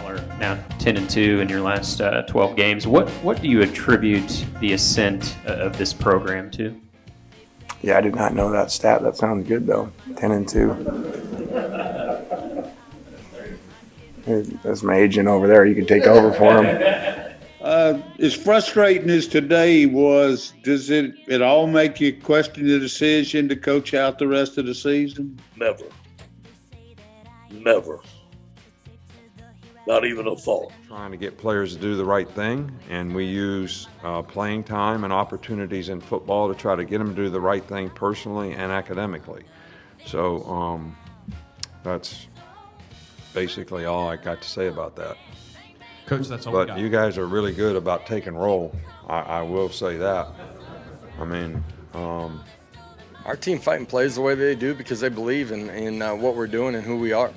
y'all are now 10-2 in your last 12 games. What do you attribute the ascent of this program to? Yeah, I did not know that stat. That sounds good though. 10-2. That's my agent over there. You can take over for him. As frustrating as today was, does it at all make you question the decision to coach out the rest of the season? Never. Never. Not even a thought. Trying to get players to do the right thing, and we use playing time and opportunities in football to try to get them to do the right thing personally and academically. So that's basically all I got to say about that. Coach, that's all we got. But you guys are really good about taking roll. I will say that. I mean, our team fight and plays the way they do because they believe in what we're doing and who we are.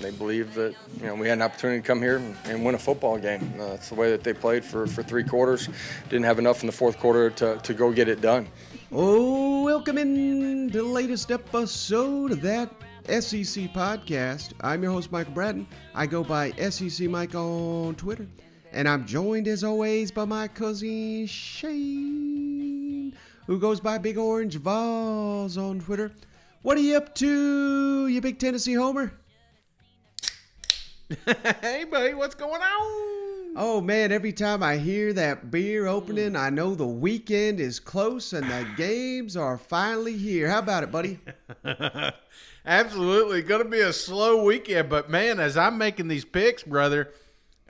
They believe that we had an opportunity to come here and win a football game. That's the way that they played for 3 quarters. Didn't have enough in the 4th quarter to go get it done. Oh, welcome in to the latest episode of that SEC podcast. I'm your host, Michael Bratton. I go by SEC Mike on Twitter. And I'm joined, as always, by my cousin Shane, who goes by Big Orange Vols on Twitter. What are you up to, you big Tennessee homer? Hey, buddy, what's going on? Oh, man, every time I hear that beer opening, I know the weekend is close and the games are finally here. How about it, buddy? Absolutely. Going to be a slow weekend, but, man, as I'm making these picks, brother,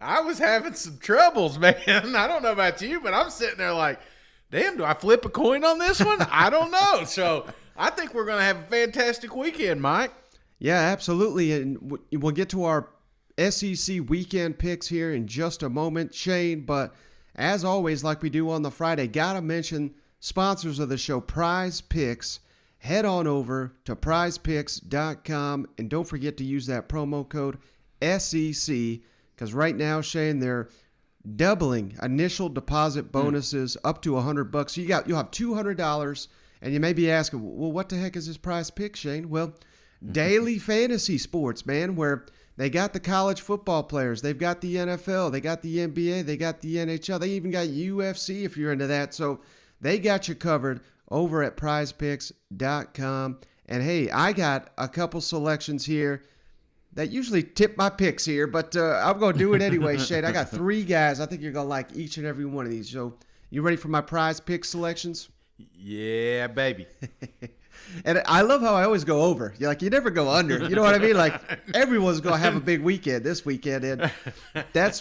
I was having some troubles, man. I don't know about you, but I'm sitting there like, damn, do I flip a coin on this one? I don't know. So I think we're going to have a fantastic weekend, Mike. Yeah, absolutely. And we'll get to our SEC weekend picks here in just a moment, Shane. But as always, like we do on the Friday, got to mention sponsors of the show, Prize Picks. Head on over to prizepicks.com and don't forget to use that promo code SEC because right now, Shane, they're doubling initial deposit bonuses up to $100. So you'll have $200, and you may be asking, well, what the heck is this Prize Picks, Shane? Well, daily fantasy sports, man, where they got the college football players, they've got the NFL, they got the NBA, they got the NHL, they even got UFC if you're into that. So they got you covered over at prizepicks.com. And hey, I got a couple selections here that usually tip my picks here, but I'm going to do it anyway, Shane. I got 3 guys. I think you're going to like each and every one of these. So you ready for my Prize Pick selections? Yeah, baby. And I love how I always go over. You're like, you never go under. You know what I mean? Like, everyone's going to have a big weekend this weekend. And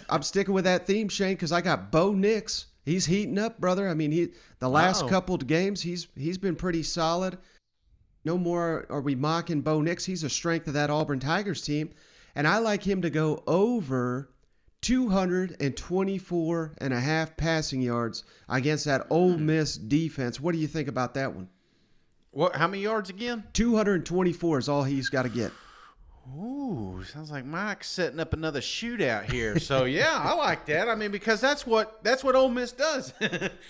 I'm sticking with that theme, Shane, because I got Bo Nix. He's heating up, brother. I mean, the last couple of games, he's been pretty solid. No more are we mocking Bo Nix. He's a strength of that Auburn Tigers team. And I like him to go over 224.5 passing yards against that Ole Miss defense. What do you think about that one? What? How many yards again? 224 is all he's got to get. Ooh, sounds like Mike's setting up another shootout here. So yeah, I like that. I mean, because that's what Ole Miss does.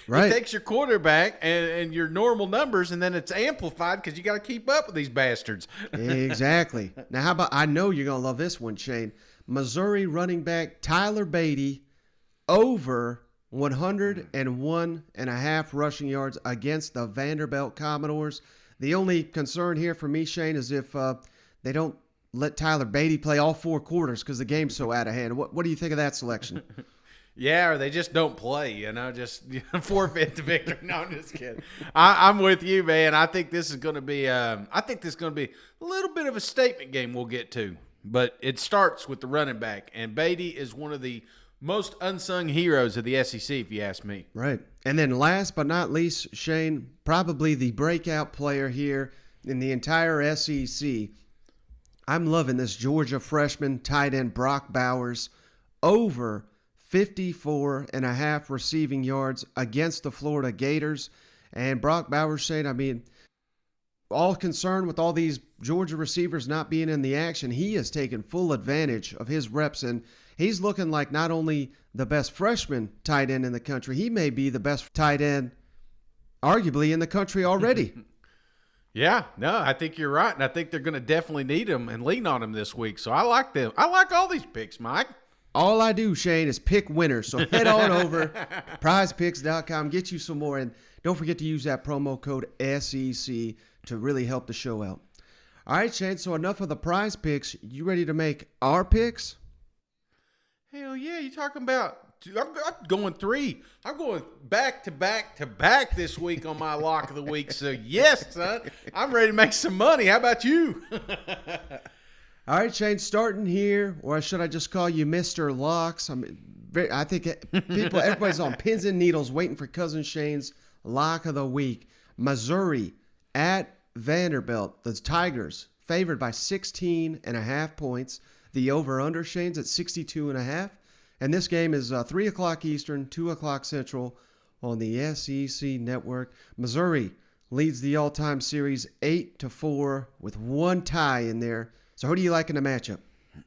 Right. It takes your quarterback and your normal numbers, and then it's amplified because you got to keep up with these bastards. Exactly. Now, how about? I know you're gonna love this one, Shane. Missouri running back Tyler Beatty over 101.5 rushing yards against the Vanderbilt Commodores. The only concern here for me, Shane, is if they don't let Tyler Beatty play all 4 quarters because the game's so out of hand. What do you think of that selection? Yeah, or they just don't play, just forfeit the victory. No, I'm just kidding. I'm with you, man. I think this is going to be a little bit of a statement game we'll get to. But it starts with the running back, and Beatty is one of the most unsung heroes of the SEC, if you ask me. Right. And then last but not least, Shane, probably the breakout player here in the entire SEC. I'm loving this Georgia freshman tight end Brock Bowers over 54.5 receiving yards against the Florida Gators. And Brock Bowers, Shane, I mean, all concerned with all these Georgia receivers not being in the action, he has taken full advantage of his reps, and he's looking like not only the best freshman tight end in the country, he may be the best tight end arguably in the country already. Yeah, no, I think you're right, and I think they're going to definitely need him and lean on him this week. So I like them. I like all these picks, Mike. All I do, Shane, is pick winners. So head on over, prizepicks.com, get you some more. And don't forget to use that promo code SEC to really help the show out. All right, Shane, so enough of the prize picks. You ready to make our picks? Hell yeah, you talking about? I'm going 3. I'm going back to back this week on my lock of the week. So yes, son, I'm ready to make some money. How about you? All right, Shane, starting here, or should I just call you Mr. Locks? I think everybody's on pins and needles waiting for Cousin Shane's lock of the week. Missouri at Vanderbilt. The Tigers favored by 16.5 points. The over-under, Shane's at 62.5. And this game is 3 o'clock Eastern, 2 o'clock Central on the SEC Network. Missouri leads the all-time series 8-4 with one tie in there. So who do you like in the matchup?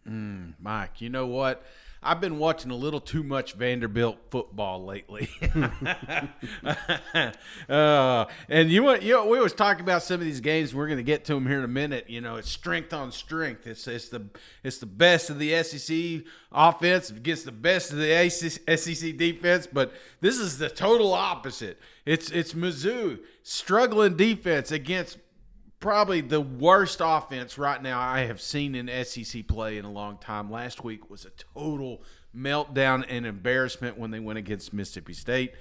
Mike, you know what? I've been watching a little too much Vanderbilt football lately. And we was talking about some of these games. We're going to get to them here in a minute. You know, it's strength on strength. It's the best of the SEC offense against the best of the SEC defense. But this is the total opposite. It's Mizzou struggling defense against probably the worst offense right now I have seen in SEC play in a long time. Last week was a total meltdown and embarrassment when they went against Mississippi State.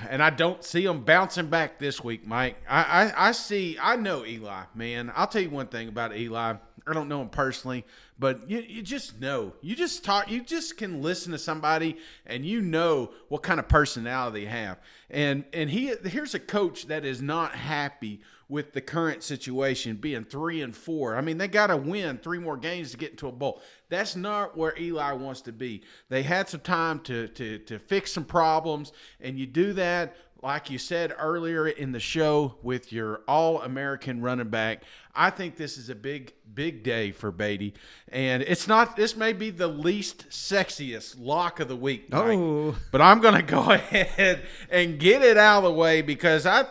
And I don't see them bouncing back this week, Mike. I know Eli, man. I'll tell you one thing about Eli. I don't know him personally, but you just know. You just can listen to somebody and you know what kind of personality they have. And here's a coach that is not happy with the current situation being 3-4. I mean, they got to win 3 more games to get into a bowl. That's not where Eli wants to be. They had some time to fix some problems, and you do that, like you said earlier in the show, with your All-American running back. I think this is a big, big day for Beatty. And it's not. This may be the least sexiest lock of the week, Mike, but I'm going to go ahead and get it out of the way because I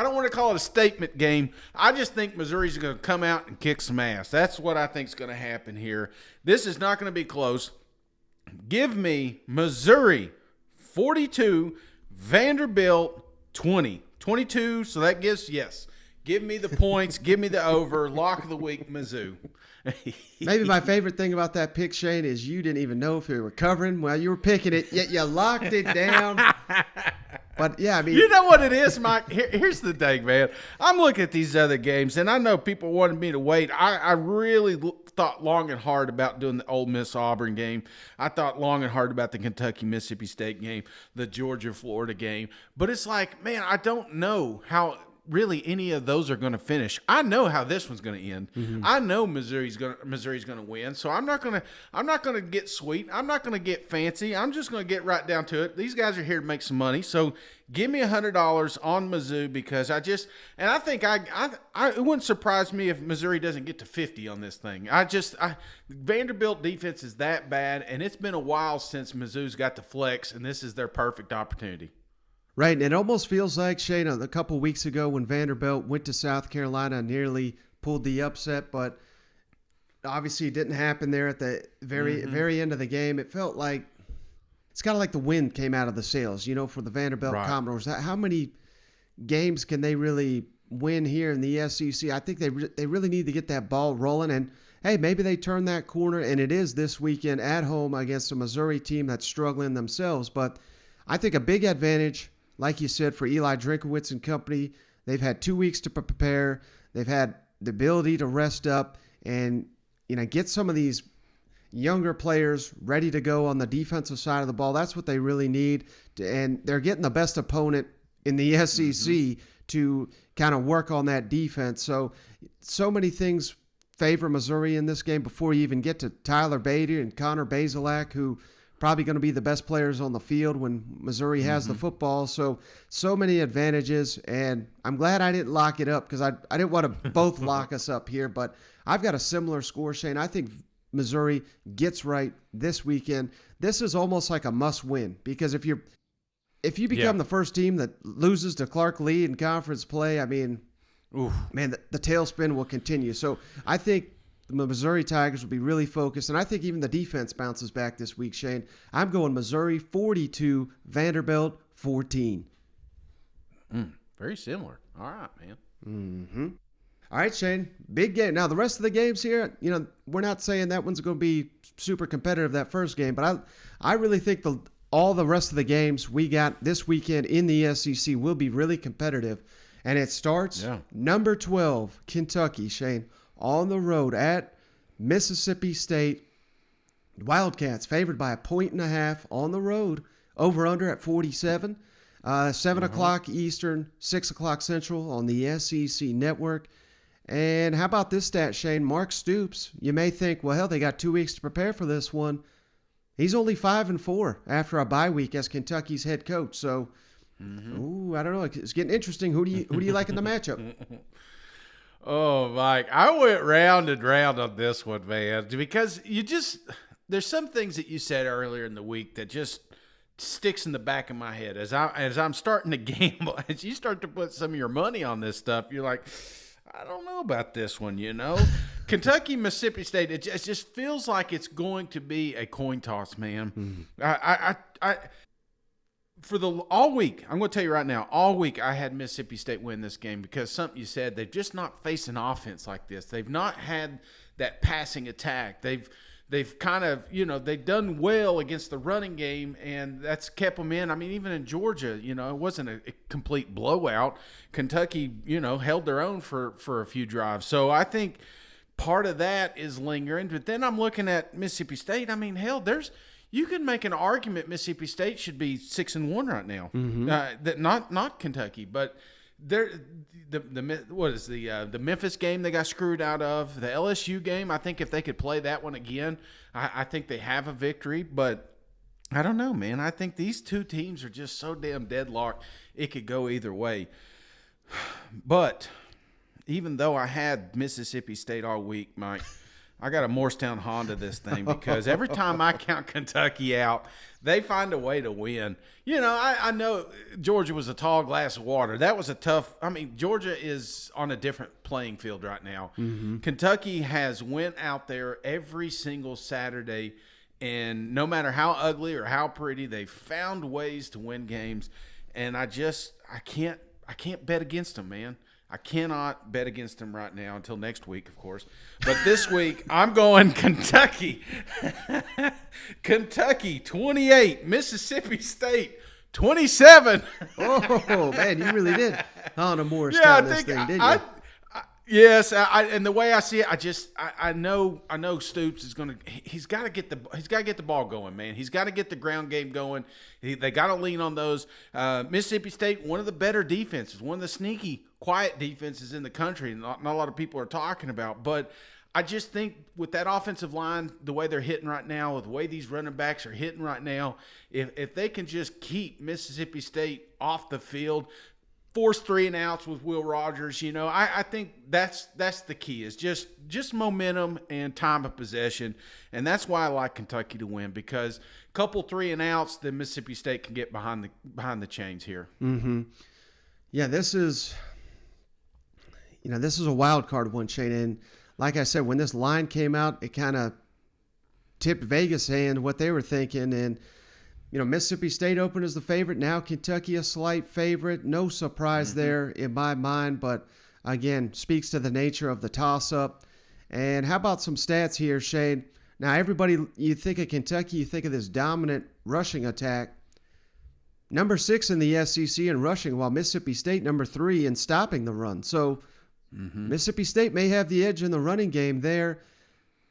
don't want to call it a statement game. I just think Missouri's going to come out and kick some ass. That's what I think is going to happen here. This is not going to be close. Give me Missouri 42, Vanderbilt 20. 22, so that gives, yes. Give me the points. Give me the over. Lock of the week, Mizzou. Maybe my favorite thing about that pick, Shane, is you didn't even know if you were covering while you were picking it, yet you locked it down. But, yeah, I mean. You know what it is, Mike? Here's the thing, man. I'm looking at these other games, and I know people wanted me to wait. I really thought long and hard about doing the Ole Miss Auburn game. I thought long and hard about the Kentucky-Mississippi State game, the Georgia-Florida game. But it's like, man, I don't know how really any of those are going to finish. I know how this one's going to end. Mm-hmm. I know Missouri's going to win. So I'm not going to get sweet. I'm not going to get fancy. I'm just going to get right down to it. These guys are here to make some money. So give me $100 on Mizzou because I think it wouldn't surprise me if Missouri doesn't get to 50 on this thing. Vanderbilt defense is that bad, and it's been a while since Mizzou's got to flex, and this is their perfect opportunity. Right, and it almost feels like, Shane, a couple weeks ago when Vanderbilt went to South Carolina and nearly pulled the upset, but obviously it didn't happen there at the very end of the game. It felt like it's kind of like the wind came out of the sails, for the Vanderbilt Commodores. How many games can they really win here in the SEC? I think they really need to get that ball rolling, and hey, maybe they turn that corner, and it is this weekend at home against a Missouri team that's struggling themselves. But I think a big advantage, like you said, for Eli Drinkowitz and company, they've had 2 weeks to prepare. They've had the ability to rest up and, get some of these younger players ready to go on the defensive side of the ball. That's what they really need. And they're getting the best opponent in the SEC to kind of work on that defense. So many things favor Missouri in this game before you even get to Tyler Beatty and Connor Bazelak, who probably going to be the best players on the field when Missouri has the football. So many advantages, and I'm glad I didn't lock it up because I didn't want to both lock us up here. But I've got a similar score, Shane. I think Missouri gets right this weekend. This is almost like a must-win because if you become the first team that loses to Clark Lee in conference play, I mean, man, the tailspin will continue. So I think the Missouri Tigers will be really focused, and I think even the defense bounces back this week, Shane. I'm going Missouri 42, Vanderbilt 14. Very similar. All right, man. All right, Shane, big game. Now, the rest of the games here, we're not saying that one's going to be super competitive, that first game, but I really think all the rest of the games we got this weekend in the SEC will be really competitive. And it starts number 12, Kentucky, Shane, on the road at Mississippi State. Wildcats favored by 1.5 on the road, over-under at 47. 7 o'clock Eastern, 6 o'clock Central on the SEC Network. And how about this stat, Shane? Mark Stoops, you may think, well, hell, they got 2 weeks to prepare for this one. He's only 5-4 after a bye week as Kentucky's head coach. So, I don't know. It's getting interesting. Who do you like in the matchup? Oh, Mike, I went round and round on this one, man, because there's some things that you said earlier in the week that just sticks in the back of my head as I'm starting to gamble. As you start to put some of your money on this stuff, you're like, I don't know about this one, Kentucky, Mississippi State, it just feels like it's going to be a coin toss, man. For all week, I'm going to tell you right now, all week I had Mississippi State win this game because something you said, they've just not faced an offense like this. They've not had that passing attack. They've kind of, they've done well against the running game, and that's kept them in. I mean, even in Georgia, it wasn't a complete blowout. Kentucky, held their own for a few drives. So I think part of that is lingering. But then I'm looking at Mississippi State. I mean, hell, you can make an argument Mississippi State should be 6-1 right now. That not Kentucky, but the Memphis game they got screwed out of, the LSU game. I think if they could play that one again, I think they have a victory. But I don't know, man. I think these two teams are just so damn deadlocked. It could go either way. But even though I had Mississippi State all week, Mike, I got a Morristown Honda this thing because every time I count Kentucky out, they find a way to win. I know Georgia was a tall glass of water. That was a tough – Georgia is on a different playing field right now. Kentucky has went out there every single Saturday, and no matter how ugly or how pretty, they found ways to win games. And I can't bet against them, man. I cannot bet against them right now until next week, of course. But this week, I'm going Kentucky. Kentucky, 28. Mississippi State, 27. Oh, man, you really did on a Morristown this thing, didn't you? Yes, and the way I see it, I know Stoops is going to. He's got to get the ball going, man. He's got to get the ground game going. They got to lean on those. Mississippi State, one of the better defenses, one of the sneaky, quiet defenses in the country. Not a lot of people are talking about, but I just think with that offensive line, the way they're hitting right now, with the way these running backs are hitting right now, if they can just keep Mississippi State off the field, force 3 and outs with Will Rogers, I think that's the key is just momentum and time of possession. And that's why I like Kentucky to win, because a couple 3 and outs, then Mississippi State can get behind the chains here. Yeah, this is a wild card one, Shane. And like I said, when this line came out, it kind of tipped Vegas' hand what they were thinking. And Mississippi State opened as the favorite. Now Kentucky a slight favorite. No surprise there in my mind, but again, speaks to the nature of the toss-up. And how about some stats here, Shane? Now, everybody, you think of Kentucky, you think of this dominant rushing attack. Number 6 in the SEC in rushing, while Mississippi State number 3 in stopping the run. So Mississippi State may have the edge in the running game there.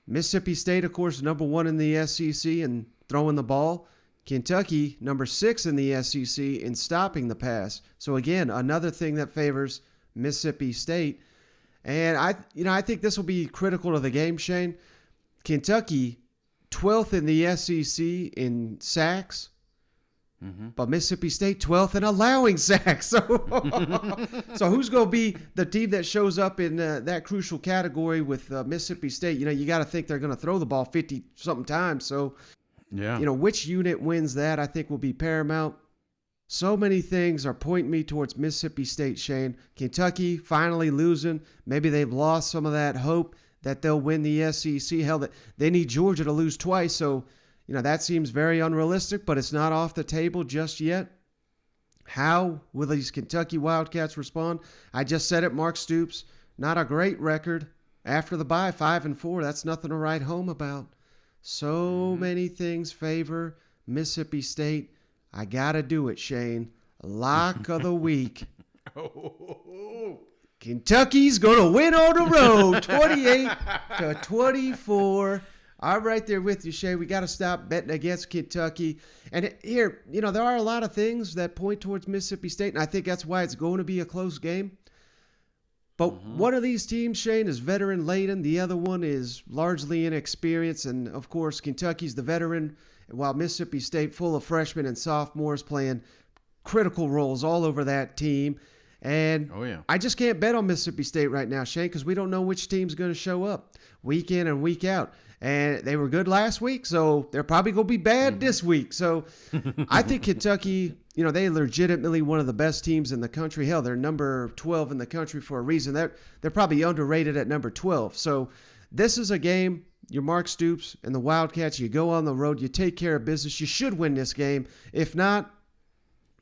Mississippi State, of course, number 1 in the SEC in throwing the ball. Kentucky, number 6 in the SEC in stopping the pass. So again, another thing that favors Mississippi State. And I think this will be critical to the game, Shane. Kentucky, 12th in the SEC in sacks, but Mississippi State 12th in allowing sacks. So who's going to be the team that shows up in that crucial category with Mississippi State? You got to think they're going to throw the ball 50-something times. So yeah, which unit wins that, I think, will be paramount. So many things are pointing me towards Mississippi State, Shane. Kentucky finally losing. Maybe they've lost some of that hope. that they'll win the SEC. Hell, they need Georgia to lose twice, so that seems very unrealistic, but it's not off the table just yet. How will these Kentucky Wildcats respond? I just said it, Mark Stoops, not a great record after the bye, 5-4. That's nothing to write home about. So many things favor Mississippi State. I got to do it, Shane. Lock of the week. Kentucky's going to win on the road, 28-24. I'm right there with you, Shay. We got to stop betting against Kentucky. And here, there are a lot of things that point towards Mississippi State, and I think that's why it's going to be a close game. But one of these teams, Shane, is veteran-laden. The other one is largely inexperienced. And, of course, Kentucky's the veteran, while Mississippi State, full of freshmen and sophomores playing critical roles all over that team. And I just can't bet on Mississippi State right now, Shane, because we don't know which team's going to show up week in and week out. And they were good last week, so they're probably going to be bad this week. So I think Kentucky, they're legitimately one of the best teams in the country. Hell, they're number 12 in the country for a reason. They're probably underrated at number 12. So this is a game, you're Mark Stoops and the Wildcats. You go on the road. You take care of business. You should win this game. If not,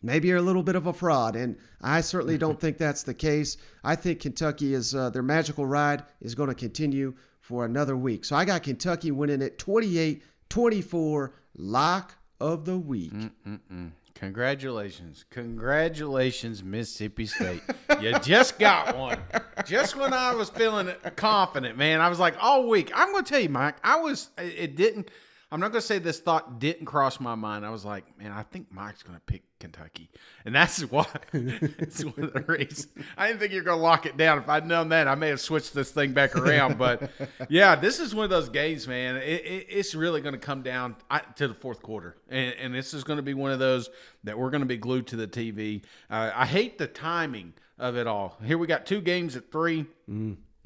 maybe you're a little bit of a fraud, and I certainly don't think that's the case. I think Kentucky is their magical ride is going to continue for another week. So I got Kentucky winning it 28-24, lock of the week. Congratulations. Congratulations, Mississippi State. You just got one. Just when I was feeling confident, man, I was like, all week. I'm going to tell you, Mike, I'm not going to say this thought didn't cross my mind. I was like, man, I think Mike's going to pick Kentucky. And that's why. It's one of the reasons. I didn't think you were going to lock it down. If I'd known that, I may have switched this thing back around. But, yeah, this is one of those games, man. It's really going to come down to the fourth quarter. And this is going to be one of those that we're going to be glued to the TV. I hate the timing of it all. Here we got 2 games at 3.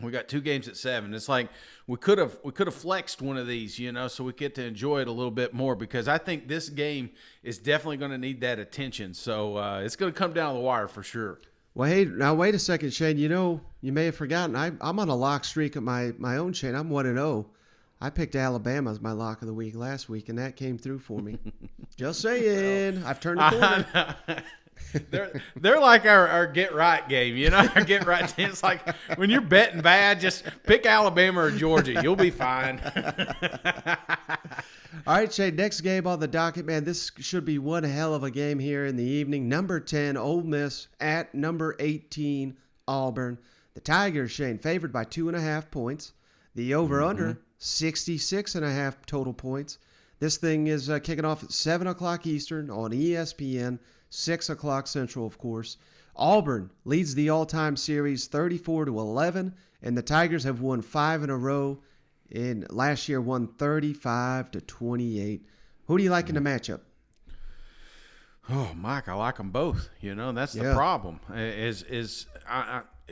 We got 2 games at 7. It's like we could have flexed one of these, so we get to enjoy it a little bit more, because I think this game is definitely going to need that attention. So it's going to come down the wire for sure. Well, hey, now wait a second, Shane. You may have forgotten. I'm on a lock streak of my own, Shane. I'm 1-0. I picked Alabama as my lock of the week last week, and that came through for me. Just saying. I've turned the corner. They're like our get right game, our get right team. It's like when you're betting bad, just pick Alabama or Georgia. You'll be fine. All right, Shane, next game on the docket, man. This should be one hell of a game here in the evening. Number 10, Ole Miss at number 18, Auburn. The Tigers, Shane, favored by 2.5 points. The over-under, 66.5 total points. This thing is kicking off at 7 o'clock Eastern on ESPN. 6 o'clock Central, of course. Auburn leads the all-time series 34-11, and the Tigers have won 5 in a row. And last year won 35-28. Who do you like in the matchup? Oh, Mike, I like them both. That's the problem.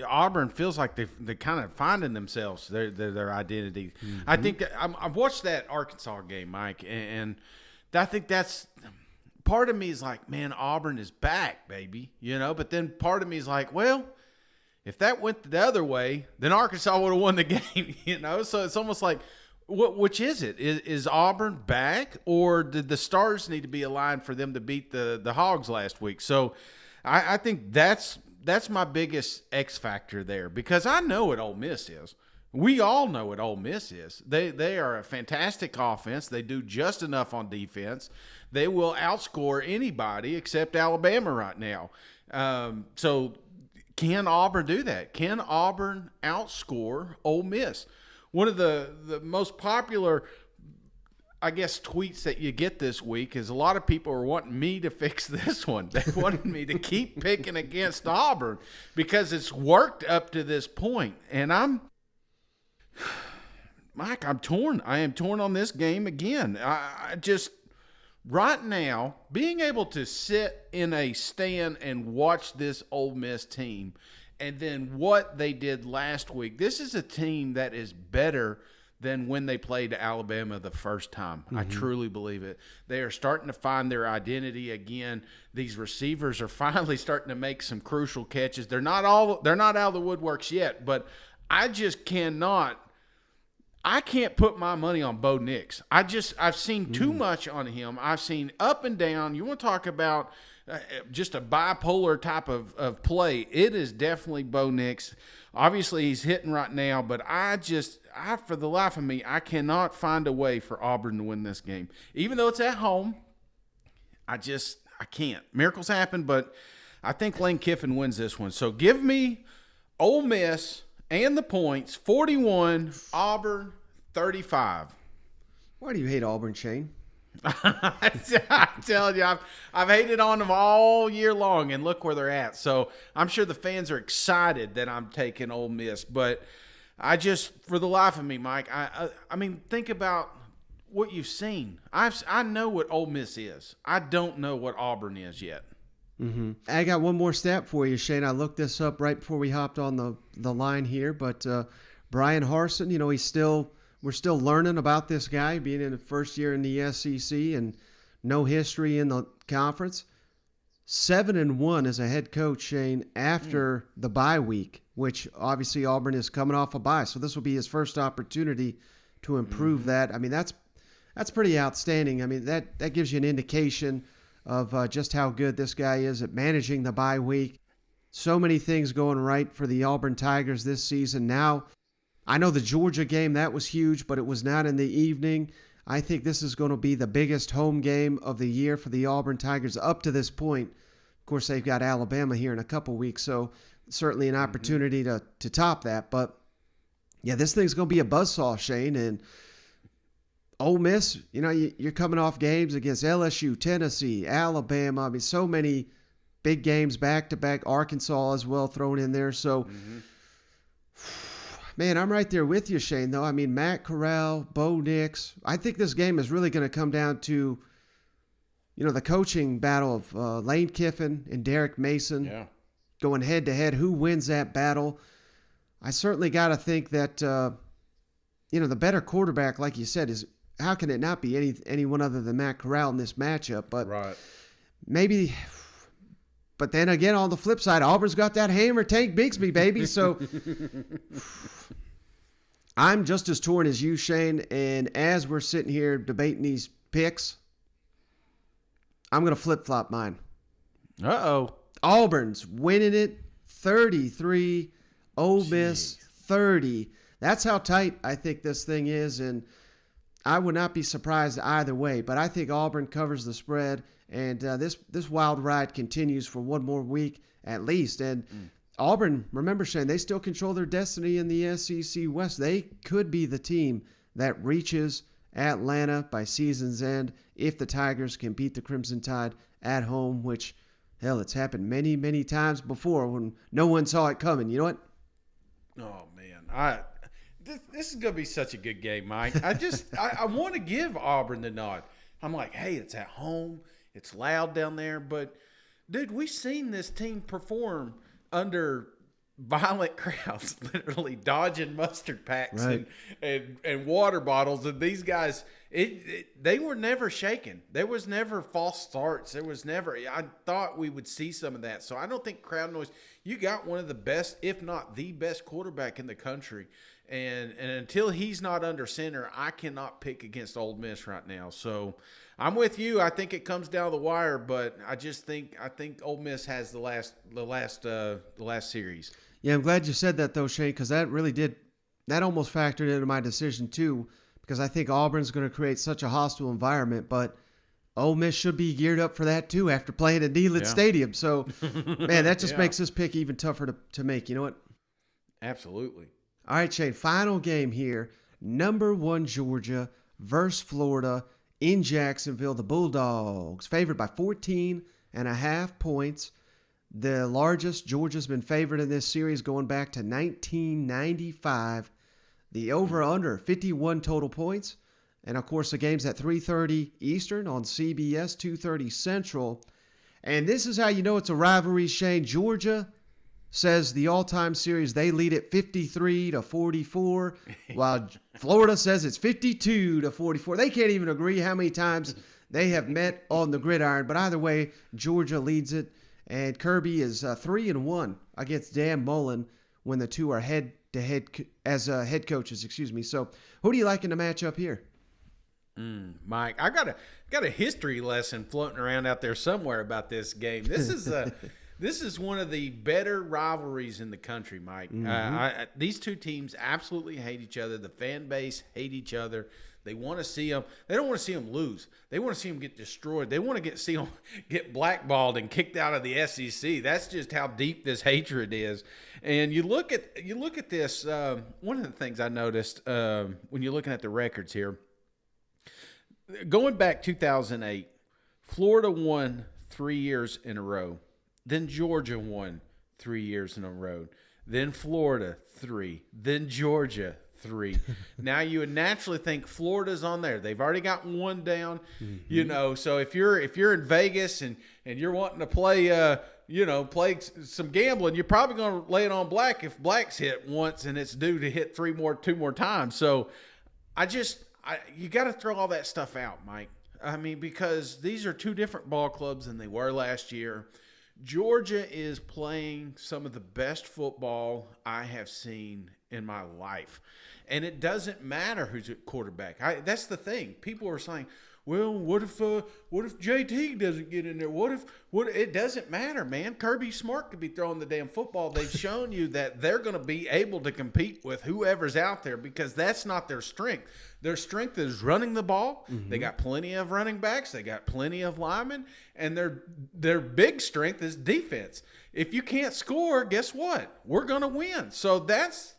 Auburn feels like they're kind of finding themselves, their identity. I think I've watched that Arkansas game, Mike, and I think that's. Part of me is like, man, Auburn is back, baby, But then part of me is like, well, if that went the other way, then Arkansas would have won the game, So it's almost like, which is it? Is Auburn back, or did the stars need to be aligned for them to beat the Hogs last week? So I think that's my biggest X factor there, because I know what Ole Miss is. We all know what Ole Miss is. They are a fantastic offense. They do just enough on defense. They will outscore anybody except Alabama right now. So can Auburn do that? Can Auburn outscore Ole Miss? One of the most popular, I guess, tweets that you get this week is a lot of people are wanting me to fix this one. They wanted me to keep picking against Auburn because it's worked up to this point. And Mike, I'm torn. I am torn on this game again. I just, right now, being able to sit in a stand and watch this Ole Miss team, and then what they did last week, this is a team that is better than when they played Alabama the first time. I truly believe it. They are starting to find their identity again. These receivers are finally starting to make some crucial catches. They're not out of the woodworks yet, but I just cannot I can't put my money on Bo Nix. I've seen too much on him. I've seen up and down. You want to talk about just a bipolar type of play? It is definitely Bo Nix. Obviously, he's hitting right now, but I for the life of me, I cannot find a way for Auburn to win this game. Even though it's at home, I can't. Miracles happen, but I think Lane Kiffin wins this one. So give me Ole Miss and the points, 41, Auburn, 35. Why do you hate Auburn, Shane? I tell you, I've hated on them all year long, and look where they're at. So I'm sure the fans are excited that I'm taking Ole Miss, but for the life of me, Mike, I mean, think about what you've seen. I know what Ole Miss is. I don't know what Auburn is yet. Mm-hmm. I got one more stat for you, Shane. I looked this up right before we hopped on the line here, but Brian Harsin, we're still learning about this guy being in the first year in the SEC and no history in the conference. 7-1 as a head coach, Shane, after the bye week, which obviously Auburn is coming off a bye, so this will be his first opportunity to improve that. I mean, that's pretty outstanding. I mean, that gives you an indication of just how good this guy is at managing the bye week. So many things going right for the Auburn Tigers this season. Now, I know the Georgia game, that was huge, but it was not in the evening. I think this is going to be the biggest home game of the year for the Auburn Tigers up to this point. Of course, they've got Alabama here in a couple weeks, so certainly an opportunity to top that. But, yeah, this thing's going to be a buzzsaw, Shane, and Ole Miss, you're coming off games against LSU, Tennessee, Alabama. I mean, so many big games back-to-back. Arkansas as well thrown in there. So, man, I'm right there with you, Shane, though. I mean, Matt Corral, Bo Nix. I think this game is really going to come down to, the coaching battle of Lane Kiffin and Derek Mason going head-to-head. Who wins that battle? I certainly got to think that, the better quarterback, like you said, is – how can it not be anyone other than Matt Corral in this matchup? But maybe. But then again, on the flip side, Auburn's got that hammer, Tank Bigsby, baby. So I'm just as torn as you, Shane. And as we're sitting here debating these picks, I'm going to flip-flop mine. Uh-oh. Auburn's winning it 33, Ole Miss 30. That's how tight I think this thing is, and I would not be surprised either way, but I think Auburn covers the spread, and this wild ride continues for one more week at least. And Auburn, remember, Shane, they still control their destiny in the SEC West. They could be the team that reaches Atlanta by season's end if the Tigers can beat the Crimson Tide at home, which, hell, it's happened many, many times before when no one saw it coming. You know what? Oh, man. This is going to be such a good game, Mike. I want to give Auburn the nod. I'm like, hey, it's at home. It's loud down there. But, dude, we've seen this team perform under violent crowds, literally dodging mustard packs and water bottles. And these guys, they were never shaken. There was never false starts. There was never – I thought we would see some of that. So I don't think crowd noise – you got one of the best, if not the best quarterback in the country. And until he's not under center, I cannot pick against Ole Miss right now. So I'm with you. I think it comes down the wire, but I think Ole Miss has the last series. Yeah, I'm glad you said that though, Shane, because that almost factored into my decision too, because I think Auburn's going to create such a hostile environment, but Ole Miss should be geared up for that too after playing at Neyland Stadium. So, man, that just makes this pick even tougher to make. You know what? Absolutely. All right, Shane, final game here. Number 1 Georgia versus Florida in Jacksonville. The Bulldogs favored by 14.5 points. The largest Georgia's been favored in this series going back to 1995. The over-under, 51 total points. And, of course, the game's at 3:30 Eastern on CBS, 2:30 Central. And this is how you know it's a rivalry, Shane. Georgia says the all-time series, they lead it 53-44, while Florida says it's 52-44. They can't even agree how many times they have met on the gridiron. But either way, Georgia leads it, and Kirby is 3-1 against Dan Mullen when the two are head as head coaches. Excuse me. So, who do you like in the matchup here? Mike, I got a history lesson floating around out there somewhere about this game. This is one of the better rivalries in the country, Mike. These two teams absolutely hate each other. The fan base hate each other. They want to see them. They don't want to see them lose. They want to see them get destroyed. They want to see them get blackballed and kicked out of the SEC. That's just how deep this hatred is. And you look at this. One of the things I noticed when you're looking at the records here, going back 2008, Florida won 3 years in a row. Then Georgia won 3 years in a row. Then Florida 3. Then Georgia 3. Now you would naturally think Florida's on there. They've already got one down, So if you're in Vegas and you're wanting to play play some gambling, you're probably going to lay it on Black if Black's hit once and it's due to hit two more times. So you got to throw all that stuff out, Mike. I mean, because these are two different ball clubs than they were last year. Georgia is playing some of the best football I have seen in my life. And it doesn't matter who's at quarterback. That's the thing. People are saying, well, what if JT doesn't get in there? What it doesn't matter, man. Kirby Smart could be throwing the damn football. They've shown you that they're going to be able to compete with whoever's out there because that's not their strength. Their strength is running the ball. They got plenty of running backs. They got plenty of linemen. And their big strength is defense. If you can't score, guess what? We're going to win. So that's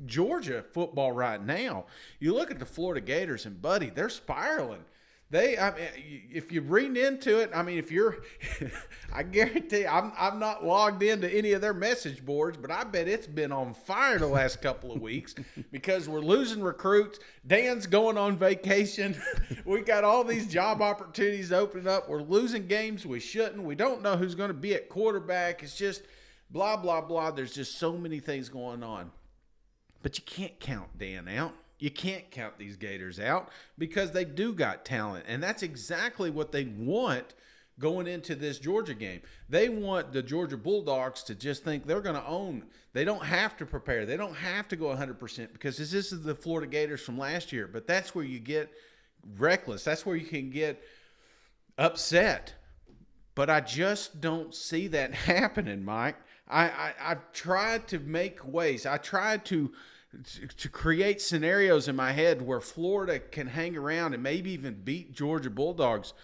Georgia football right now. You look at the Florida Gators, and, buddy, they're spiraling. If you read into it, I guarantee I'm not logged into any of their message boards, but I bet it's been on fire the last couple of weeks because we're losing recruits. Dan's going on vacation. We got all these job opportunities opening up. We're losing games we shouldn't. We don't know who's going to be at quarterback. It's just blah, blah, blah. There's just so many things going on. But you can't count Dan out. You can't count these Gators out because they do got talent. And that's exactly what they want going into this Georgia game. They want the Georgia Bulldogs to just think they're going to own. They don't have to prepare. They don't have to go 100% because this is the Florida Gators from last year. But that's where you get reckless. That's where you can get upset. But I just don't see that happening, Mike. I've tried to make ways. I tried to create scenarios in my head where Florida can hang around and maybe even beat Georgia Bulldogs.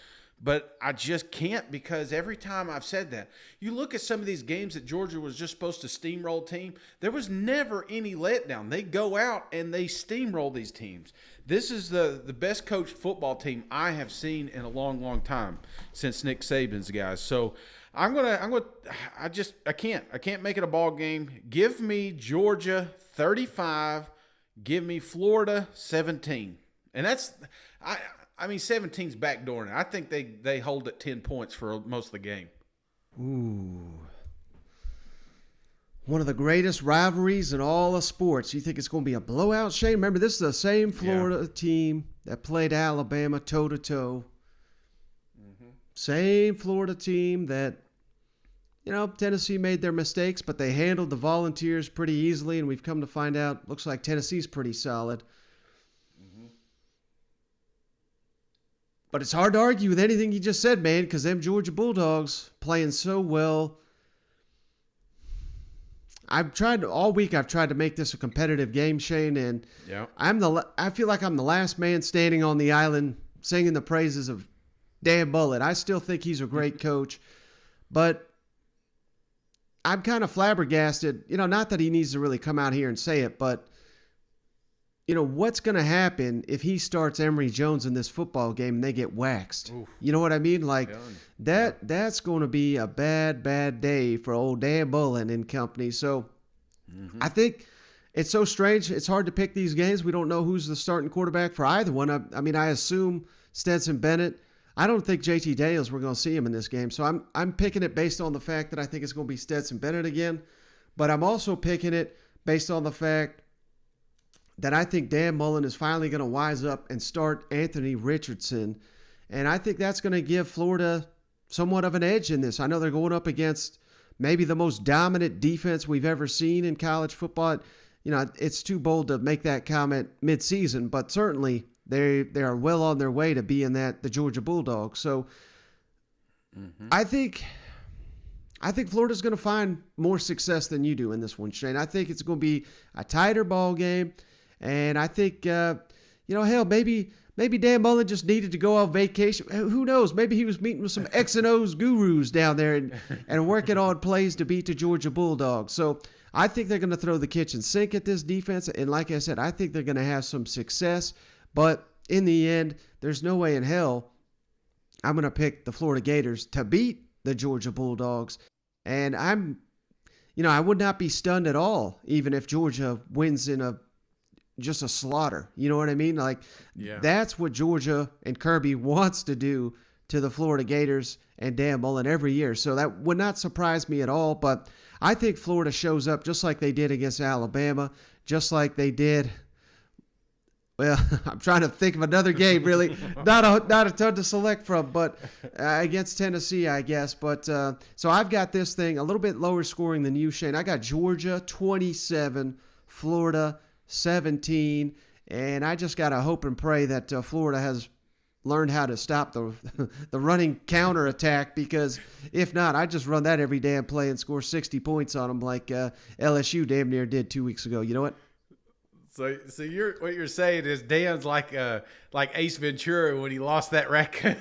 But I just can't because every time I've said that, you look at some of these games that Georgia was just supposed to steamroll team, there was never any letdown. They go out and they steamroll these teams. This is the best coached football team I have seen in a long, long time since Nick Saban's guys. So I can't make it a ball game. Give me Georgia 35. Give me Florida 17. And that's, 17's backdooring it. I think they hold at 10 points for most of the game. Ooh. One of the greatest rivalries in all of sports. You think it's going to be a blowout, Shane? Remember, this is the same Florida team that played Alabama toe-to-toe. Same Florida team that, Tennessee made their mistakes, but they handled the Volunteers pretty easily, and we've come to find out, looks like Tennessee's pretty solid. But it's hard to argue with anything you just said, man, because them Georgia Bulldogs playing so well. All week I've tried to make this a competitive game, Shane, and I feel like I'm the last man standing on the island singing the praises of Dan Mullen. I still think he's a great coach, but I'm kind of flabbergasted, not that he needs to really come out here and say it, but what's going to happen if he starts Emory Jones in this football game and they get waxed? Oof. You know what I mean? Like that's going to be a bad, bad day for old Dan Mullen and company. So I think it's so strange. It's hard to pick these games. We don't know who's the starting quarterback for either one. I assume Stetson Bennett. I don't think JT Daniels, we're going to see him in this game. So I'm picking it based on the fact that I think it's going to be Stetson Bennett again. But I'm also picking it based on the fact that I think Dan Mullen is finally going to wise up and start Anthony Richardson. And I think that's going to give Florida somewhat of an edge in this. I know they're going up against maybe the most dominant defense we've ever seen in college football. it's too bold to make that comment mid-season, but certainly they are well on their way to being the Georgia Bulldogs. So I think Florida's going to find more success than you do in this one, Shane. I think it's going to be a tighter ball game, and I think hell, maybe Dan Mullen just needed to go on vacation. Who knows? Maybe he was meeting with some X and O's gurus down there and working on plays to beat the Georgia Bulldogs. So I think they're going to throw the kitchen sink at this defense, and like I said, I think they're going to have some success. But in the end, there's no way in hell I'm going to pick the Florida Gators to beat the Georgia Bulldogs. And I would not be stunned at all, even if Georgia wins in just a slaughter. You know what I mean? That's what Georgia and Kirby wants to do to the Florida Gators and Dan Mullen every year. So that would not surprise me at all. But I think Florida shows up just like they did against Alabama, just like they did. Well, I'm trying to think of another game, really. Not a ton to select from, but against Tennessee, I guess. But so I've got this thing a little bit lower scoring than you, Shane. I got Georgia 27, Florida 17, and I just got to hope and pray that Florida has learned how to stop the running counterattack, because if not, I just run that every damn play and score 60 points on them like LSU damn near did 2 weeks ago. You know what? So what you're saying is Dan's like Ace Ventura when he lost that raccoon.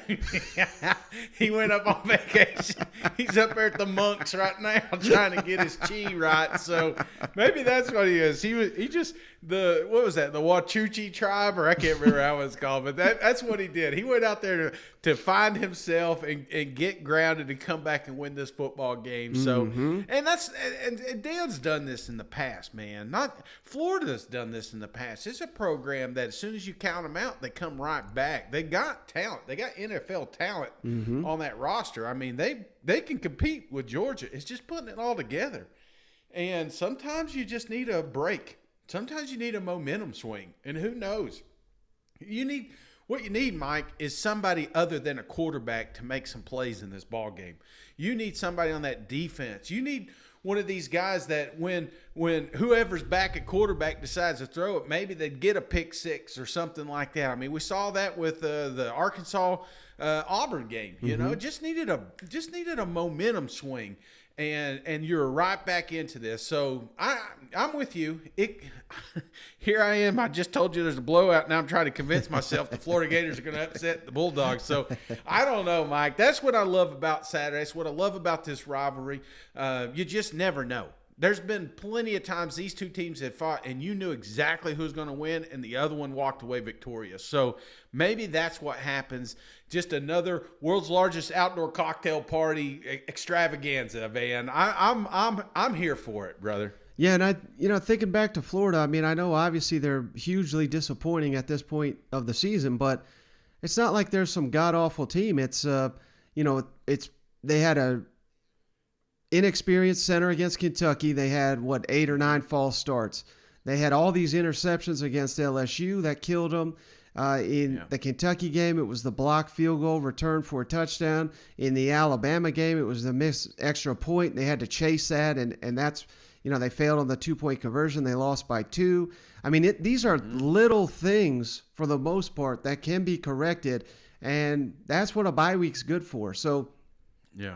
He went up on vacation. He's up there at the Monks right now trying to get his chi right. So maybe that's what he is. He just what was that? The Wachuchi tribe, or I can't remember how it's called, but that's what he did. He went out there to find himself and get grounded and come back and win this football game. So and Dan's done this in the past, man. Not Florida's done this in the past. It's a program that as soon as you count them out, they come right back. They got talent. They got NFL talent on that roster. I mean, they can compete with Georgia. It's just putting it all together. And sometimes you just need a break. Sometimes you need a momentum swing. And who knows? What you need, Mike, is somebody other than a quarterback to make some plays in this ball game. You need somebody on that defense. You need one of these guys that when whoever's back at quarterback decides to throw it, maybe they'd get a pick six or something like that. I mean, we saw that with the Arkansas Auburn game. You know, just needed a momentum swing, and you're right back into this. So I'm with you. Here I am. I just told you there's a blowout. Now I'm trying to convince myself the Florida Gators are going to upset the Bulldogs. So I don't know, Mike. That's what I love about Saturday. That's what I love about this rivalry. You just never know. There's been plenty of times these two teams had fought, and you knew exactly who's going to win, and the other one walked away victorious. So maybe that's what happens. Just another world's largest outdoor cocktail party extravaganza, man. I'm here for it, brother. Yeah, and thinking back to Florida, I mean, I know obviously they're hugely disappointing at this point of the season, but it's not like there's some god-awful team. It's they had a inexperienced center against Kentucky. They had 8 or 9 false starts. They had all these interceptions against LSU that killed them. The Kentucky game, it was the blocked field goal return for a touchdown. In the Alabama game, it was the missed extra point. They had to chase that, and that's, they failed on the 2-point conversion. They lost by 2. I mean, these are little things for the most part that can be corrected, and that's what a bye week's good for. So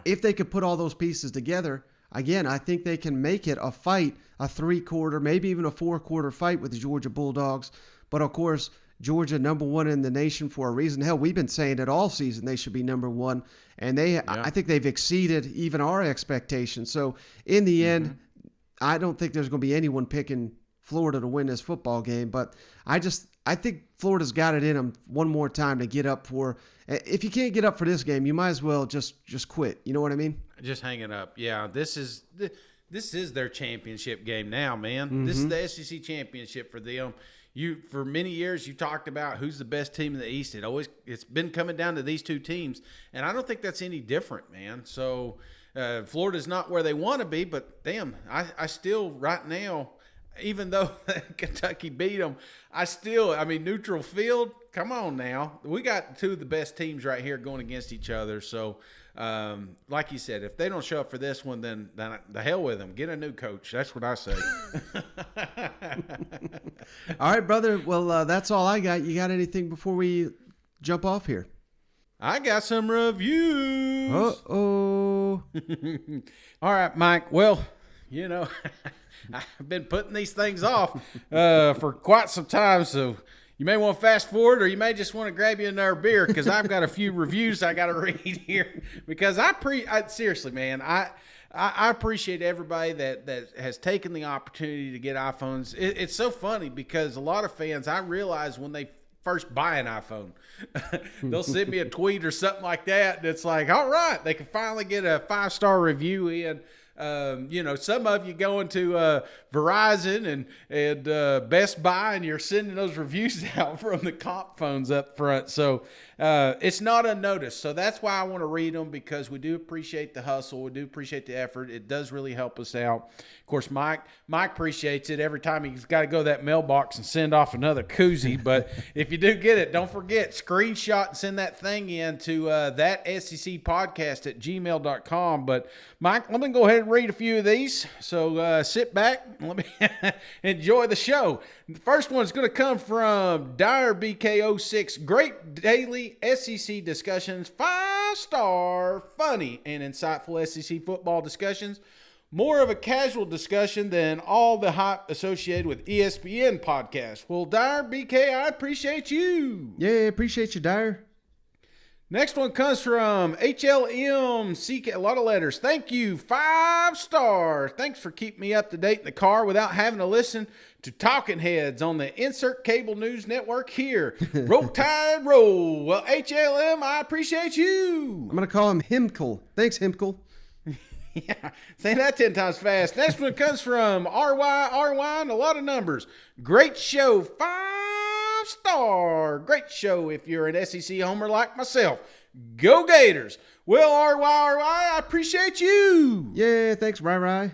if they could put all those pieces together, again, I think they can make it a fight, a 3-quarter, maybe even a 4-quarter fight with the Georgia Bulldogs. But, of course, Georgia number 1 in the nation for a reason. Hell, we've been saying it all season they should be number 1, and I think they've exceeded even our expectations. So, in the end, I don't think there's going to be anyone picking Florida to win this football game, but I think Florida's got it in them one more time to get up for. If you can't get up for this game, you might as well just quit. You know what I mean? Just hang it up. Yeah, this is their championship game now, man. This is the SEC championship for them. For many years you talked about who's the best team in the East. It's been coming down to these two teams, and I don't think that's any different, man. So Florida's not where they want to be, but damn, I still right now even though Kentucky beat them, neutral field, come on now. We got two of the best teams right here going against each other. So, like you said, if they don't show up for this one, then the hell with them. Get a new coach. That's what I say. All right, brother. Well, that's all I got. You got anything before we jump off here? I got some reviews. Uh-oh. All right, Mike. Well, I've been putting these things off for quite some time, so you may want to fast forward, or you may just want to grab you another beer, because I've got a few reviews I got to read here. Because seriously, man, I appreciate everybody that has taken the opportunity to get iPhones. It's so funny because a lot of fans, I realize when they first buy an iPhone, they'll send me a tweet or something like that, and it's like, all right, they can finally get a 5-star review in. Some of you going to Verizon and Best Buy, and you're sending those reviews out from the comp phones up front. So it's not unnoticed. So that's why I want to read them, because we do appreciate the hustle. We do appreciate the effort. It does really help us out. Of course, Mike appreciates it every time he's got to go to that mailbox and send off another koozie. But if you do get it, don't forget, screenshot and send that thing in to that SEC podcast at gmail.com. But Mike, let me go ahead and read a few of these. So sit back and let me enjoy the show. The first one is going to come from Dyer BK06. Great daily SEC discussions. 5-star, funny, and insightful SEC football discussions. More of a casual discussion than all the hype associated with ESPN podcasts. Well, Dyer BK, I appreciate you. Yeah, appreciate you, Dyer. Next one comes from HLMCK, a lot of letters. Thank you, 5-star. Thanks for keeping me up to date in the car without having to listen to talking heads on the Insert Cable News Network here. Roll Tide Roll. Well, HLM, I appreciate you. I'm going to call him Himkel. Thanks, Himkel. Yeah, say that 10 times fast. Next one comes from RY, and a lot of numbers. Great show, 5-star. Great show if you're an SEC homer like myself. Go Gators. Well, RY, I appreciate you. Yeah, thanks, Ry.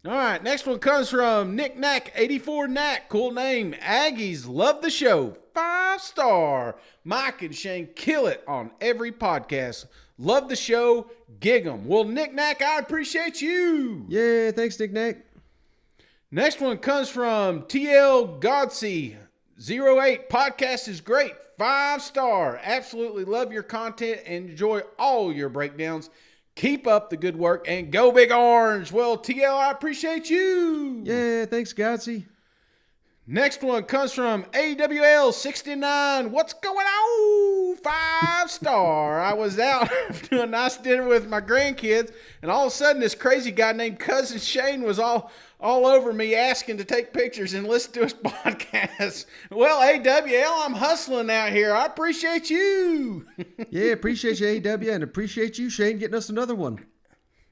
All right, next one comes from Nick Knack, 84 Knack. Cool name. Aggies love the show. 5-star. Mike and Shane kill it on every podcast. Love the show. Gig 'em. Well, Nick Knack, I appreciate you. Yeah, thanks, Nick Knack. Next one comes from TL Godsey, 08. Podcast is great. 5-star. Absolutely love your content and enjoy all your breakdowns. Keep up the good work and go Big Orange. Well, TL, I appreciate you. Yeah, thanks, Godsey. Next one comes from AWL69. What's going on? 5-star. I was out doing a nice dinner with my grandkids, and all of a sudden this crazy guy named Cousin Shane was all over me asking to take pictures and listen to his podcast. Well, AWL, I'm hustling out here. I appreciate you. Yeah, appreciate you, AW, and appreciate you, Shane, getting us another one.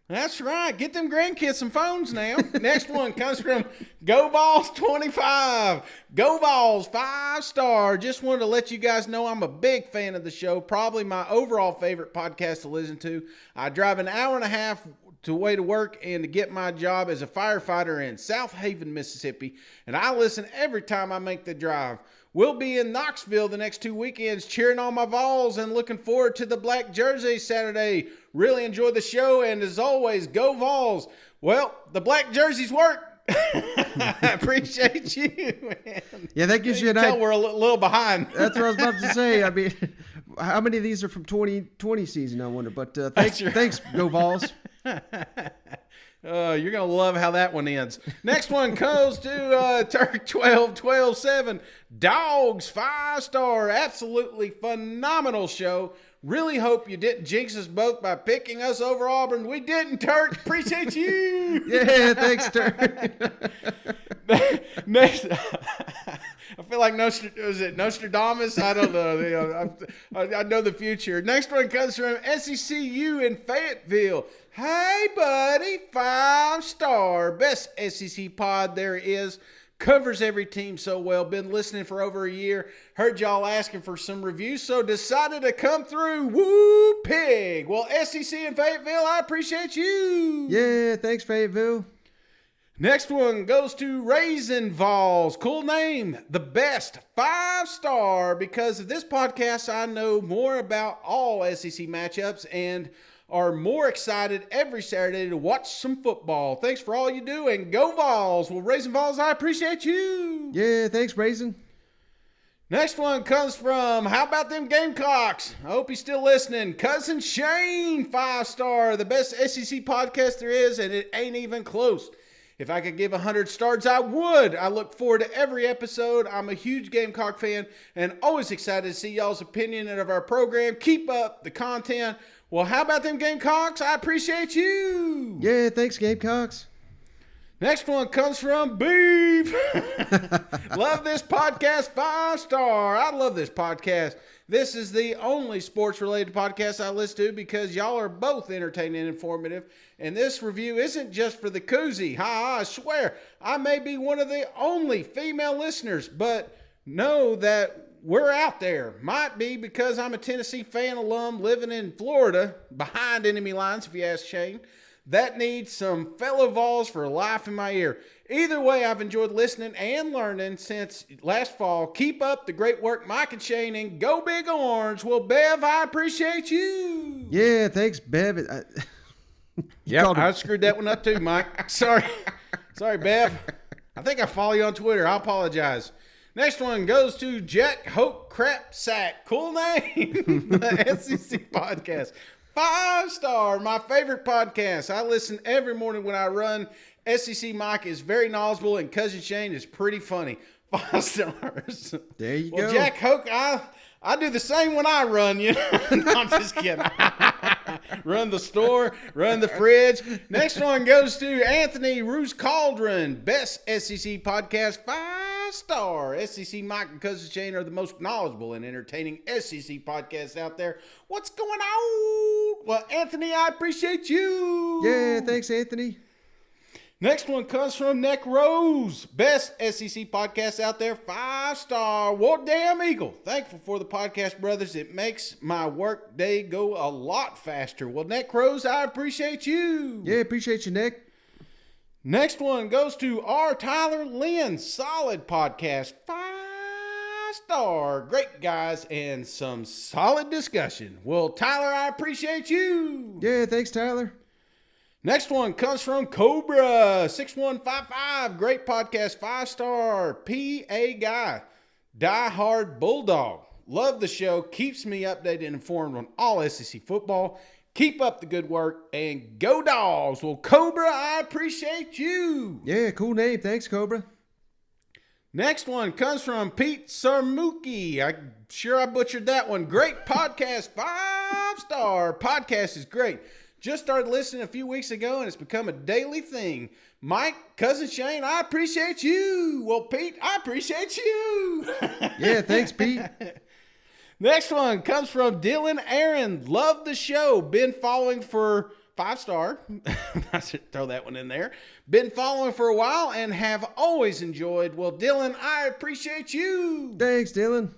That's right. Get them grandkids some phones now. Next one comes from Go Balls 25. Go Balls, 5-star. Just wanted to let you guys know I'm a big fan of the show. Probably my overall favorite podcast to listen to. I drive an hour and a half to way to work and to get my job as a firefighter in South Haven, Mississippi. And I listen every time I make the drive. We'll be in Knoxville the next 2 weekends cheering on my Vols and looking forward to the black jersey Saturday. Really enjoy the show, and as always, go Vols. Well, the black jerseys work. I appreciate you, man. Yeah, that gives you an idea. idea. We're a little behind. That's what I was about to say. I mean, how many of these are from 2020 season, I wonder. But thanks, Go Vols. You're going to love how that one ends. Next one goes to Turk 12-12-7. Dogs, 5-star. Absolutely phenomenal show. Really hope you didn't jinx us both by picking us over Auburn. We didn't, Turk. Appreciate you. Yeah, thanks, Turk. Next, I feel like Nostradamus? I don't know. I know the future. Next one comes from SECU in Fayetteville. Hey, buddy, 5-star. Best SEC pod there is. Covers every team so well. Been listening for over a year. Heard y'all asking for some reviews, so decided to come through. Woo pig. Well, SEC in Fayetteville, I appreciate you. Yeah, thanks, Fayetteville. Next one goes to Raisin Vols. Cool name. The best 5-star. Because of this podcast, I know more about all SEC matchups and are more excited every Saturday to watch some football. Thanks for all you do, and go Vols. Well, Raisin Vols, I appreciate you. Yeah, thanks, Raisin. Next one comes from, how about them Gamecocks? I hope he's still listening. Cousin Shane, 5-star. The best SEC podcast there is, and it ain't even close. If I could give 100 stars, I would. I look forward to every episode. I'm a huge Gamecock fan and always excited to see y'all's opinion of our program. Keep up the content. Well, how about them Gamecocks? I appreciate you. Yeah, thanks, Gamecocks. Next one comes from Beef. Love this podcast, 5-star. I love this podcast. This is the only sports-related podcast I listen to because y'all are both entertaining and informative. And this review isn't just for the koozie. I swear, I may be one of the only female listeners, but know that we're out there. Might be because I'm a Tennessee fan alum living in Florida, behind enemy lines, if you ask Shane. That needs some fellow Vols for life in my ear. Either way, I've enjoyed listening and learning since last fall. Keep up the great work, Mike and Shane, and go Big Orange. Well, Bev, I appreciate you. Yeah, thanks, Bev. Yeah, I screwed that one up too, Mike. Sorry, Bev. I think I follow you on Twitter. I apologize. Next one goes to Jack Hope Crap Sack. Cool name. The SEC podcast. 5-star. My favorite podcast. I listen every morning when I run. SEC Mike is very knowledgeable and Cousin Shane is pretty funny. 5 stars. There you Well, go. Jack Hoke, I do the same when I run, you know. No, I'm just kidding. Run the store, run the fridge. Next one goes to Anthony Roos Cauldron. Best SEC podcast, 5-star. SEC Mike and Cousin Shane are the most knowledgeable and entertaining SEC podcasts out there. What's going on? Well, Anthony, I appreciate you. Yeah, thanks, Anthony. Next one comes from Neck Rose. Best SEC podcast out there, 5-star. Well, damn Eagle. Thankful for the podcast, brothers. It makes my work day go a lot faster. Well, Neck Rose, I appreciate you. Yeah, appreciate you, Nick. Next one goes to R. Tyler Lynn. Solid podcast, 5-star. Great guys and some solid discussion. Well, Tyler, I appreciate you. Yeah, thanks, Tyler. Next one comes from Cobra 6155. Great podcast, 5-star. PA guy, diehard Bulldog. Love the show. Keeps me updated and informed on all SEC football. Keep up the good work and go Dogs. Well, Cobra, I appreciate you. Yeah, cool name. Thanks, Cobra. Next one comes from Pete Sarmuki. I'm sure I butchered that one. Great podcast, 5-star. Podcast is great. Just started listening a few weeks ago, and it's become a daily thing. Mike, Cousin Shane, I appreciate you. Well, Pete, I appreciate you. Yeah, thanks, Pete. Next one comes from Dylan Aaron. Love the show. Been following for 5-star. I should throw that one in there. Been following for a while and have always enjoyed. Well, Dylan, I appreciate you. Thanks, Dylan.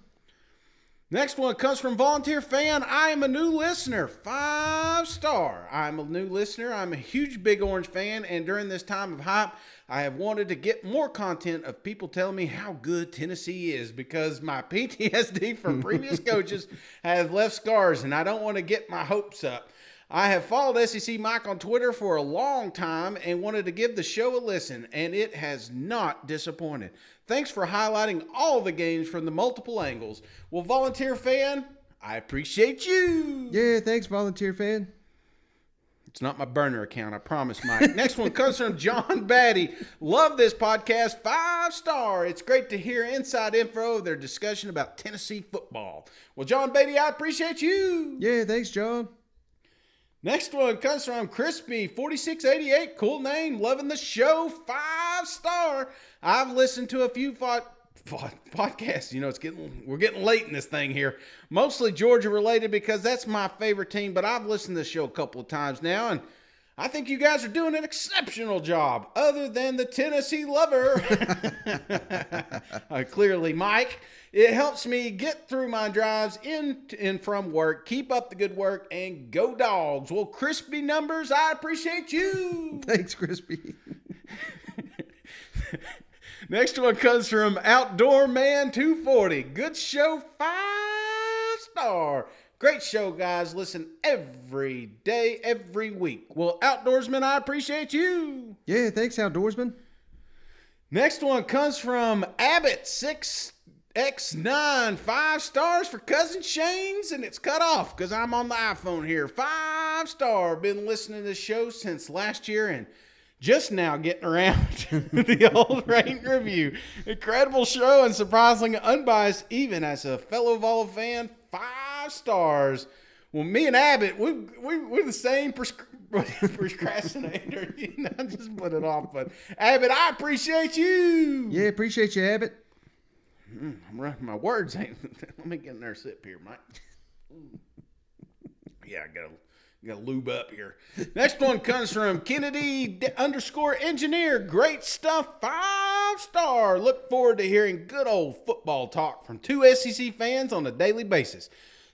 Next one comes from Volunteer Fan. I am a new listener. 5-star. I'm a new listener. I'm a huge Big Orange fan, and during this time of hype, I have wanted to get more content of people telling me how good Tennessee is because my PTSD from previous coaches has left scars, and I don't want to get my hopes up. I have followed SEC Mike on Twitter for a long time and wanted to give the show a listen, and it has not disappointed. Thanks for highlighting all the games from the multiple angles. Well, Volunteer Fan, I appreciate you. Yeah, thanks, Volunteer Fan. It's not my burner account, I promise, Mike. Next one comes from John Batty. Love this podcast, 5-star. It's great to hear inside info of their discussion about Tennessee football. Well, John Batty, I appreciate you. Yeah, thanks, John. Next one comes from Crispy4688. Cool name. Loving the show. 5-star. I've listened to a few podcasts. You know, we're getting late in this thing here. Mostly Georgia related because that's my favorite team, but I've listened to the show a couple of times now, and I think you guys are doing an exceptional job, other than the Tennessee lover. Clearly, Mike. It helps me get through my drives in and from work. Keep up the good work and go Dogs. Well, Crispy Numbers, I appreciate you. Thanks, Crispy. Next one comes from Outdoor Man 240. Good show, 5-star. Great show, guys. Listen every day, every week. Well, Outdoorsman, I appreciate you. Yeah, thanks, Outdoorsman. Next one comes from Abbott 6X9. 5 stars for Cousin Shane's, and it's cut off because I'm on the iPhone here. 5-star. Been listening to the show since last year and just now getting around to the old rain review. Incredible show and surprisingly unbiased, even as a fellow Vol fan. 5 stars. Well, me and Abbott, we're the same procrastinator. I just put it off. But Abbott, I appreciate you. Yeah, appreciate you, Abbott. I'm running my words. Let me get in there, sip here, Mike. Yeah, I gotta lube up here. Next one comes from Kennedy_engineer. Great stuff. 5-star. Look forward to hearing good old football talk from 2 SEC fans on a daily basis.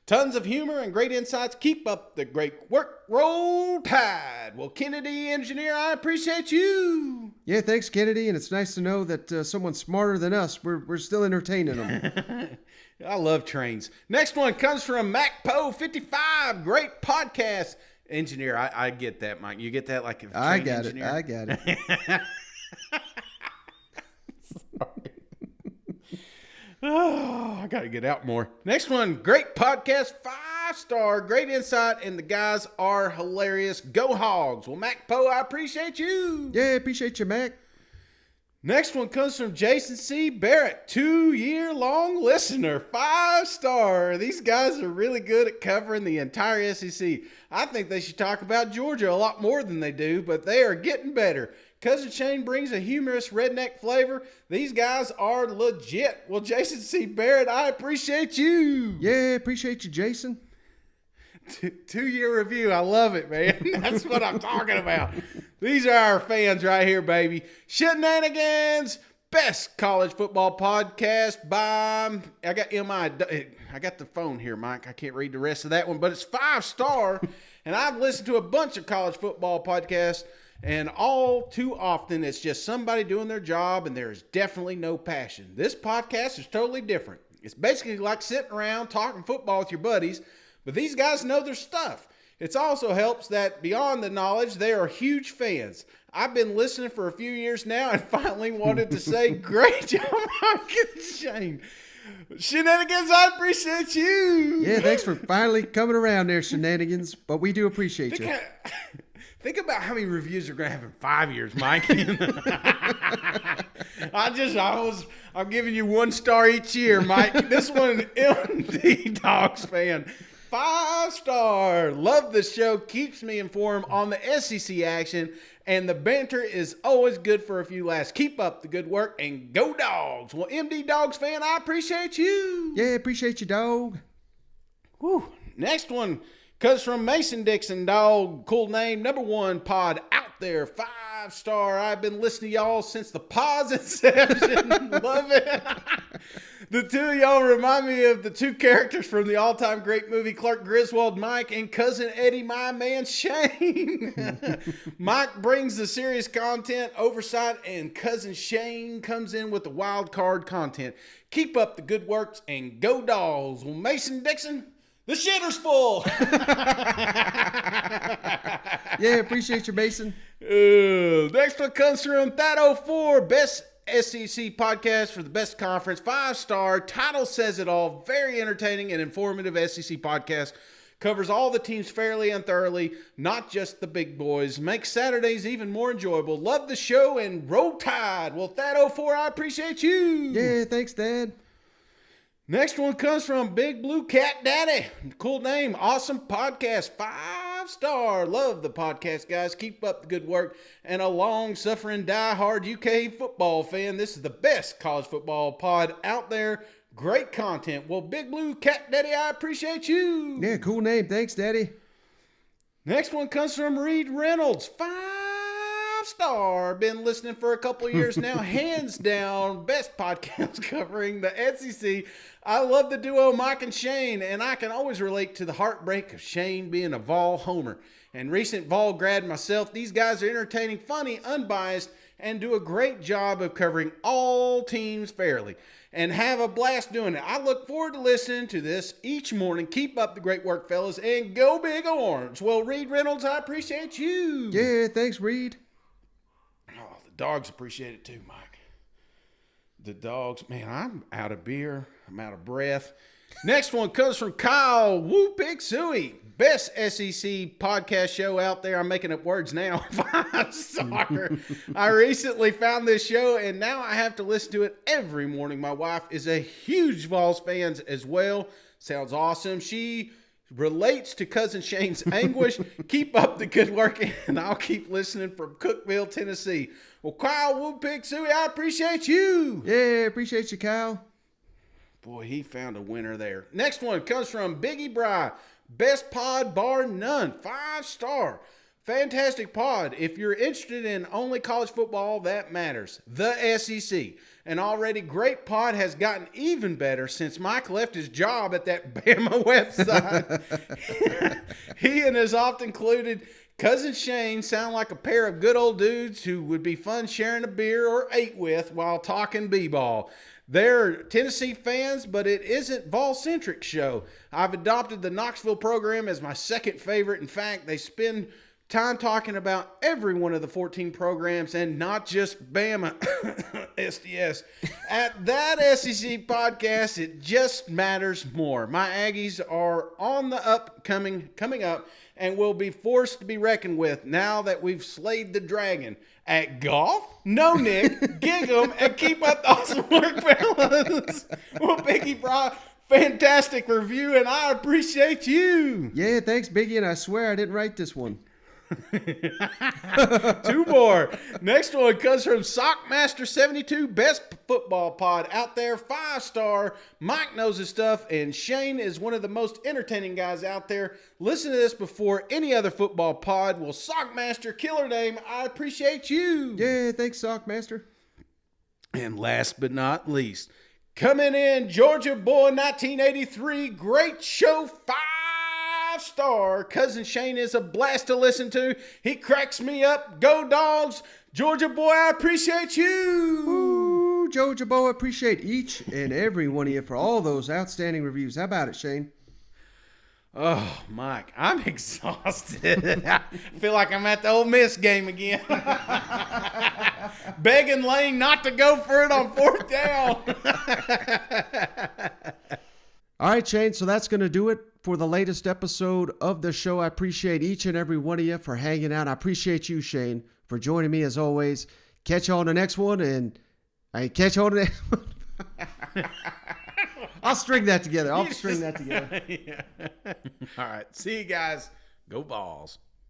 Tons of humor and great insights. Keep up the great work. Roll Tide. Well, Kennedy engineer, I appreciate you. Yeah, thanks, Kennedy. And it's nice to know that someone smarter than us, we're still entertaining them. I love trains. Next one comes from MacPo55. Great podcast. Engineer, I get that, Mike. You get that like a train I got engineer? it. Oh, I got to get out more. Next one, great podcast, 5-star, great insight, and the guys are hilarious. Go Hogs. Well, Mac Poe, I appreciate you. Yeah, appreciate you, Mac. Next one comes from Jason C. Barrett, 2-year-long listener, 5-star. These guys are really good at covering the entire SEC. I think they should talk about Georgia a lot more than they do, but they are getting better. Cousin Shane brings a humorous redneck flavor. These guys are legit. Well, Jason C. Barrett, I appreciate you. Yeah, appreciate you, Jason. 2-year review. I love it, man. That's what I'm talking about. These are our fans right here, baby. Shenanigans, best college football podcast by, I got the phone here, Mike. I can't read the rest of that one, but it's 5-star. And I've listened to a bunch of college football podcasts. And all too often, it's just somebody doing their job, and there's definitely no passion. This podcast is totally different. It's basically like sitting around talking football with your buddies, but these guys know their stuff. It also helps that beyond the knowledge, they are huge fans. I've been listening for a few years now and finally wanted to say, great job, Mike and Shane. Shenanigans, I appreciate you. Yeah, thanks for finally coming around there, Shenanigans, but we do appreciate you. Think about how many reviews we're going to have in 5 years, Mike. I'm giving you 1 star each year, Mike. This one, MD Dogs fan. 5-star. Love the show. Keeps me informed on the SEC action. And the banter is always good for a few laughs. Keep up the good work and go Dogs. Well, MD Dogs fan, I appreciate you. Yeah, appreciate you, dog. Whew. Next one comes from Mason Dixon, dog. Cool name. #1 pod out there. 5-star. I've been listening to y'all since the pod's inception. Love it. The two of y'all remind me of the 2 characters from the all-time great movie Clark Griswold, Mike, and Cousin Eddie, my man, Shane. Mike brings the serious content, oversight, and Cousin Shane comes in with the wild card content. Keep up the good works and go Dogs. Well, Mason Dixon, the shitter's full. Yeah, appreciate you, Mason. Next one comes from That04, best SEC podcast for the best conference. 5-star. Title says it all. Very entertaining and informative SEC podcast. Covers all the teams fairly and thoroughly, not just the big boys. Makes Saturdays even more enjoyable. Love the show and roll Tide. Well, That04, I appreciate you. Yeah, thanks, Dad. Next one comes from Big Blue Cat Daddy. Cool name. Awesome podcast. 5-star. Love the podcast, guys. Keep up the good work. And a long-suffering, die-hard UK football fan. This is the best college football pod out there. Great content. Well, Big Blue Cat Daddy, I appreciate you. Yeah, cool name. Thanks, Daddy. Next one comes from Reed Reynolds. 5-star. Been listening for a couple years now. Hands down, best podcast covering the SEC. I love the duo Mike and Shane, and I can always relate to the heartbreak of Shane being a Vol homer. And recent Vol grad myself, these guys are entertaining, funny, unbiased, and do a great job of covering all teams fairly and have a blast doing it. I look forward to listening to this each morning. Keep up the great work, fellas, and go Big Orange. Well, Reed Reynolds, I appreciate you. Yeah, thanks, Reed. Oh, the dogs appreciate it too, Mike. The dogs, man, I'm out of beer. I'm out of breath. Next one comes from Kyle Woo Pig Suey. Best SEC podcast show out there. I'm making up words now. 5-star. I recently found this show, and now I have to listen to it every morning. My wife is a huge Vols fan as well. Sounds awesome. She relates to Cousin Shane's anguish. Keep up the good work, and I'll keep listening from Cookeville, Tennessee. Well, Kyle Woo Pig Suey, I appreciate you. Yeah, appreciate you, Kyle. Boy, he found a winner there. Next one comes from Biggie Bry. Best pod bar none. 5-star. Fantastic pod. If you're interested in only college football that matters, the SEC. An already great pod has gotten even better since Mike left his job at that Bama website. He and his often included Cousin Shane sound like a pair of good old dudes who would be fun sharing a beer or 8 with while talking b-ball. They're Tennessee fans, but it isn't Vol-centric show. I've adopted the Knoxville program as my second favorite. In fact, they spend time talking about every one of the 14 programs and not just Bama SDS. At that SEC podcast, it just matters more. My Aggies are on the coming up, and will be forced to be reckoned with now that we've slayed the dragon. At golf? No, Nick. Gig 'em and keep up the awesome work, fellas. Well, Biggie Bry, fantastic review, and I appreciate you. Yeah, thanks, Biggie, and I swear I didn't write this one. 2 more. Next one comes from Sockmaster72, best football pod out there, 5-star. Mike knows his stuff, and Shane is one of the most entertaining guys out there. Listen to this before any other football pod. Well, Sockmaster, killer name. I appreciate you. Yeah, thanks, Sockmaster. And last but not least, coming in, Georgia boy, 1983, great show, 5-star. Cousin Shane is a blast to listen to. He cracks me up. Go Dogs. Georgia boy, I appreciate you. Ooh, Georgia boy, appreciate each and every one of you for all those outstanding reviews. How about it, Shane? Oh, Mike, I'm exhausted. I feel like I'm at the Ole Miss game again. Begging Lane not to go for it on 4th down. All right, Shane, so that's going to do it for the latest episode of the show. I appreciate each and every one of you for hanging out. I appreciate you, Shane, for joining me as always. Catch you on the next one, and I catch you on the next one. I'll string that together. Yeah. All right. See you guys. Go Vols.